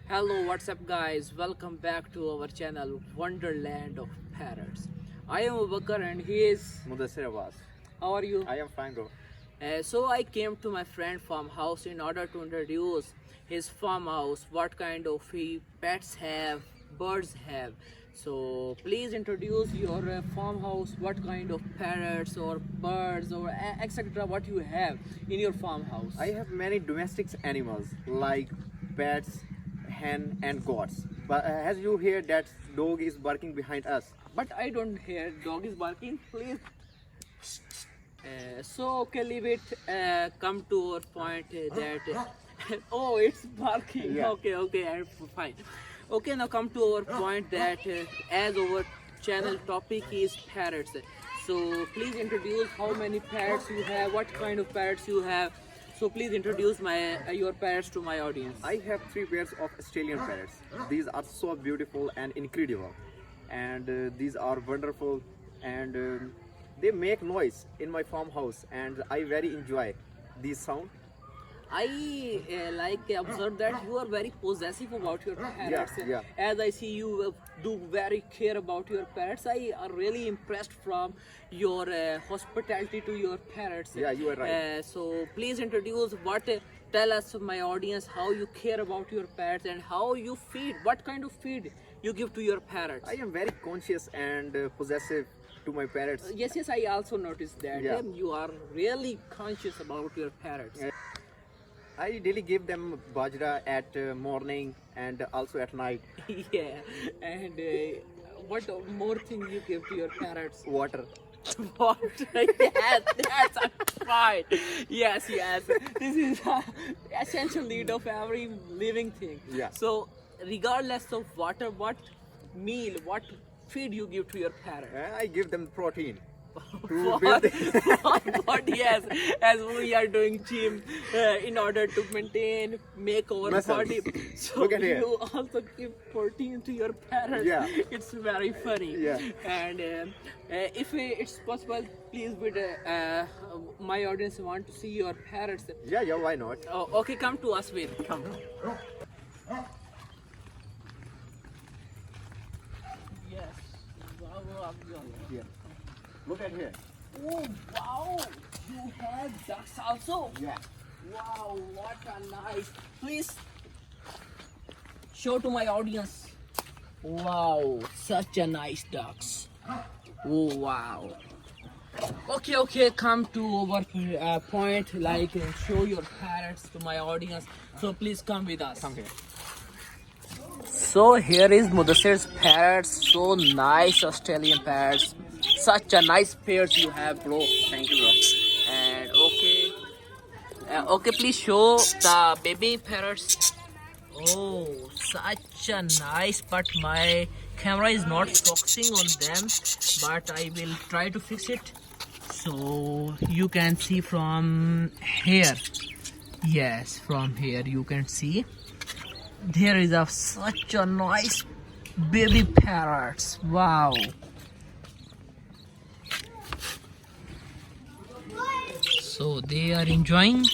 Hello, what's up, guys? Welcome back to our channel Wonderland of Parrots. I am Abakar and he is. Mudassir Abbas. How are you? I am fine, bro. So I came to my friend Farmhouse in order to introduce his farmhouse, what kind of pets have, birds have. So please introduce your farmhouse, what kind of parrots or birds or etc. what you have in your farmhouse. I have many domestic animals like pets, hen, and goats. But as you hear, that dog is barking behind us. But I don't hear dog is barking. Please. Okay, leave it. Come to our point that. Oh, it's barking. Yeah. Okay, I'm fine. Okay, now come to our point that as our channel topic is parrots. So please introduce how many parrots you have, what kind of parrots you have. So please introduce your parrots to my audience. I have 3 pairs of Australian parrots. These are so beautiful and incredible. And these are wonderful and they make noise in my farmhouse and I very enjoy these sound. I observe that you are very possessive about your parrots. Yeah. As I see you do very care about your parrots, I are really impressed from your hospitality to your parrots. Yeah, you are right. So please introduce tell us, my audience, how you care about your parrots and how you feed, what kind of feed you give to your parrots. I am very conscious and possessive to my parrots. Yes, I also noticed that. Yeah. You are really conscious about your parrots. I daily give them bajra at morning and also at night. Yeah, and what more thing you give to your parrots? Water. What? Yes, that's right. Yes. This is essential need of every living thing. Yeah. So, regardless of water, what meal, what feed you give to your parrot? I give them protein. What? Yes, as we are doing gym in order to make our Muscles. body. So Look at here. you also give protein to your parrots. Yeah. It's very funny. Yeah. And if it's possible, please, would my audience want to see your parrots? Yeah, why not? Oh, okay, come to us, Ved. Come. Yes. Yeah. Look at here. Oh wow! You have ducks also? Yeah. Wow, what a nice. Please show to my audience. Wow, such a nice ducks. Oh wow. Okay, come to our point, like show your parrots to my audience. So please come with us. Come here. So here is Mudassir's parrots, so nice Australian parrots. Such a nice pairs you have, bro. Thank you, bro. And okay, please show the baby parrots. Oh, such a nice, but my camera is not focusing on them, but I will try to fix it. So you can see from here. Yes, from here you can see. There is such a nice baby parrots. Wow. So they are enjoying.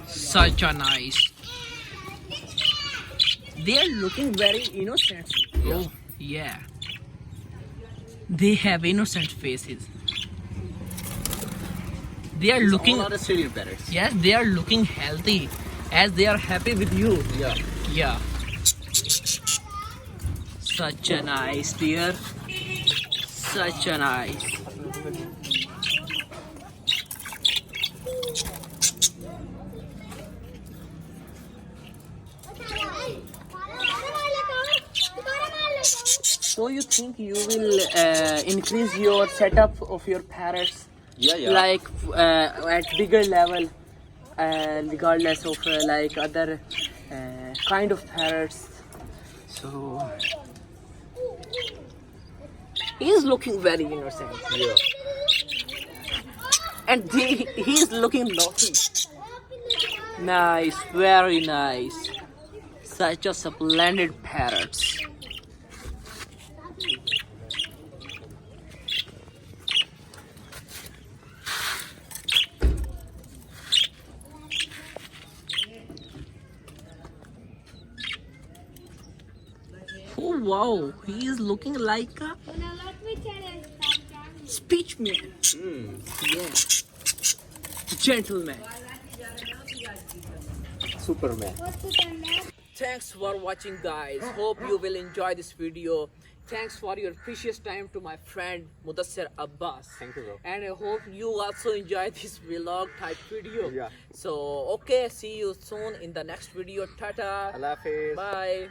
Such a nice. They are looking very innocent. Oh, yeah. They have innocent faces. They are looking. All are Australian parrots. Yes, they are looking healthy, as they are happy with you. Yeah. Such a nice deer. Such a nice. So you think you will increase your setup of your parrots? Yeah. Like at bigger level, regardless of like other kind of parrots. So he's looking very innocent. Yeah. And he's looking naughty. Nice, very nice. Such a splendid parrots. wow, he is looking like a speech man. Yeah, gentleman. Superman. Thanks for watching, guys. Hope you will enjoy this video. Thanks for your precious time to my friend Mudassir Abbas. Thank you, bro. And I hope you also enjoy this vlog type video. Yeah. So okay, see you soon in the next video. Tata. Allah Hafiz. Bye.